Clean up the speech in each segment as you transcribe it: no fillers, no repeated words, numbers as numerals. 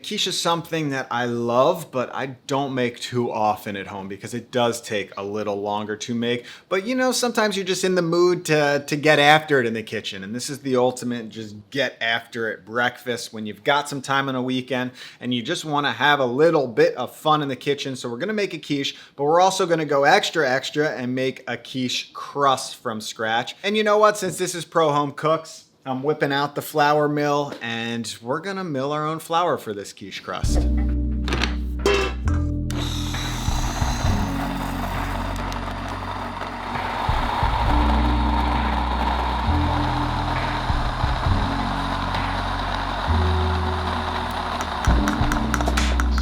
quiche is something that I love, but I don't make too often at home because it does take a little longer to make. But you know, sometimes you're just in the mood to get after it in the kitchen. And this is the ultimate just get after it breakfast when you've got some time on a weekend and you just want to have a little bit of fun in the kitchen. So we're going to make a quiche, but we're also going to go extra and make a quiche crust from scratch. And you know what? Since this is Pro Home Cooks, I'm whipping out the flour mill and we're gonna mill our own flour for this quiche crust. So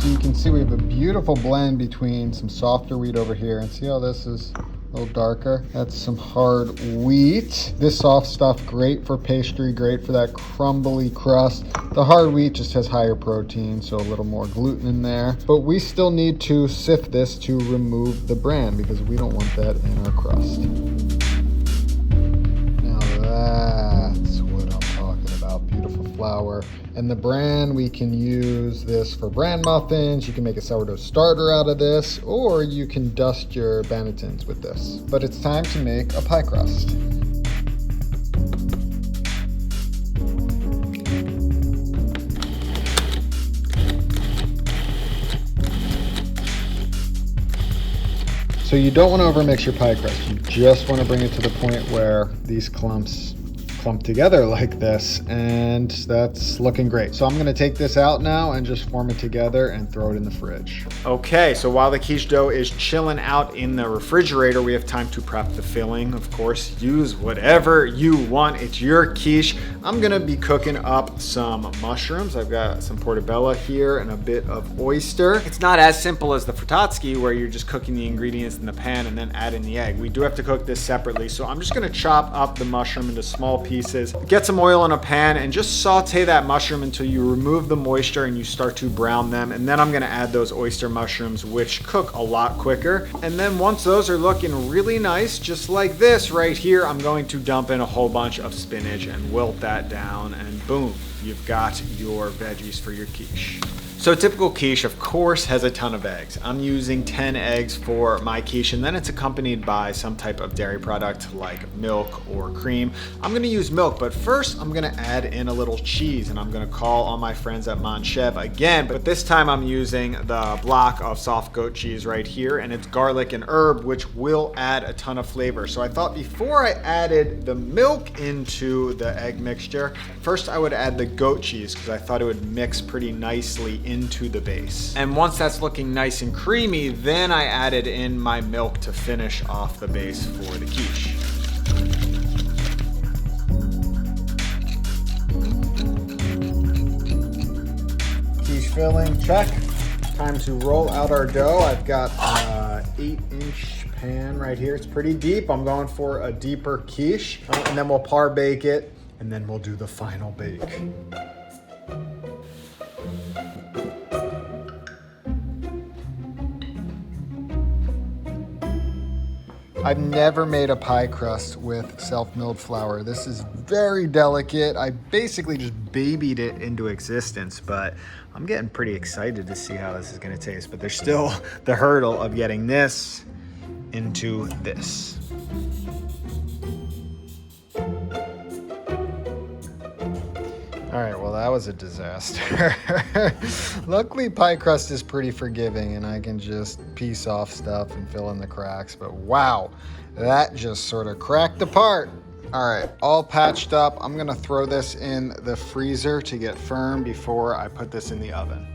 you can see we have a beautiful blend between some softer wheat over here, and see how this is a little darker. That's some hard wheat. This soft stuff, great for pastry, great for that crumbly crust. The hard wheat just has higher protein, so a little more gluten in there. But we still need to sift this to remove the bran because we don't want that in our crust. Now that's what I'm talking about, beautiful flour. And the bran, we can use this for bran muffins. You can make a sourdough starter out of this, or you can dust your bannetons with this. But it's time to make a pie crust. So you don't want to overmix your pie crust. You just want to bring it to the point where these clumps clump together like this, and that's looking great. So I'm going to take this out now and just form it together and throw it in the fridge. Okay, so while the quiche dough is chilling out in the refrigerator, we have time to prep the filling. Of course, use whatever you want. It's your quiche. I'm going to be cooking up some mushrooms. I've got some portobello here and a bit of oyster. It's not as simple as the frittata where you're just cooking the ingredients in the pan and then adding the egg. We do have to cook this separately, so I'm just going to chop up the mushroom into small pieces. Get some oil in a pan and just saute that mushroom until you remove the moisture and you start to brown them. And then I'm going to add those oyster mushrooms, which cook a lot quicker. And then once those are looking really nice, just like this right here, I'm going to dump in a whole bunch of spinach and wilt that down, and boom, you've got your veggies for your quiche. So a typical quiche, of course, has a ton of eggs. I'm using 10 eggs for my quiche, and then it's accompanied by some type of dairy product like milk or cream. I'm gonna use milk, but first I'm gonna add in a little cheese, and I'm gonna call on my friends at Montchevre again, but this time I'm using the block of soft goat cheese right here, and it's garlic and herb, which will add a ton of flavor. So I thought before I added the milk into the egg mixture, first I would add the goat cheese because I thought it would mix pretty nicely into the base. And once that's looking nice and creamy, then I added in my milk to finish off the base for the quiche. Quiche filling, check. Time to roll out our dough. I've got an 8-inch pan right here. It's pretty deep. I'm going for a deeper quiche. And then we'll par bake it, and then we'll do the final bake. I've never made a pie crust with self-milled flour. This is very delicate. I basically just babied it into existence, but I'm getting pretty excited to see how this is gonna taste. But there's still the hurdle of getting this into this. All right, well, that was a disaster. Luckily, pie crust is pretty forgiving and I can just piece off stuff and fill in the cracks, but wow, that just sort of cracked apart. All right, all patched up. I'm gonna throw this in the freezer to get firm before I put this in the oven.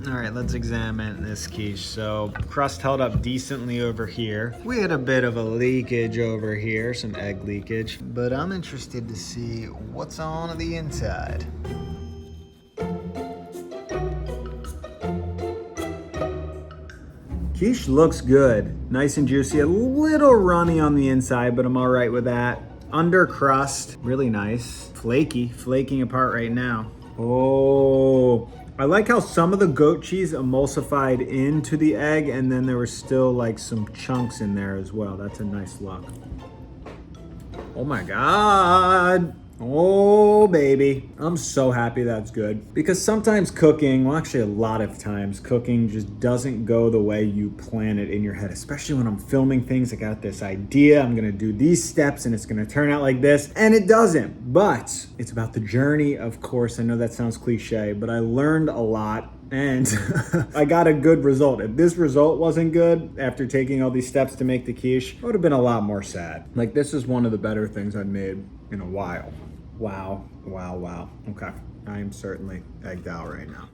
All right, let's examine this quiche. So crust held up decently over here. We had a bit of a leakage over here, some egg leakage, but I'm interested to see what's on the inside. Quiche looks good. Nice and juicy, a little runny on the inside, but I'm all right with that. Under crust, really nice. Flaky, flaking apart right now. Oh, I like how some of the goat cheese emulsified into the egg and then there were still like some chunks in there as well. That's a nice look. Oh my God. Oh baby, I'm so happy that's good. Because sometimes cooking, well actually a lot of times, cooking just doesn't go the way you plan it in your head. Especially when I'm filming things, I got this idea, I'm gonna do these steps and it's gonna turn out like this, and it doesn't. But it's about the journey, of course. I know that sounds cliche, but I learned a lot and I got a good result. If this result wasn't good after taking all these steps to make the quiche, I would have been a lot more sad. Like, this is one of the better things I've made in a while. Wow, wow, wow. Okay, I am certainly egged out right now.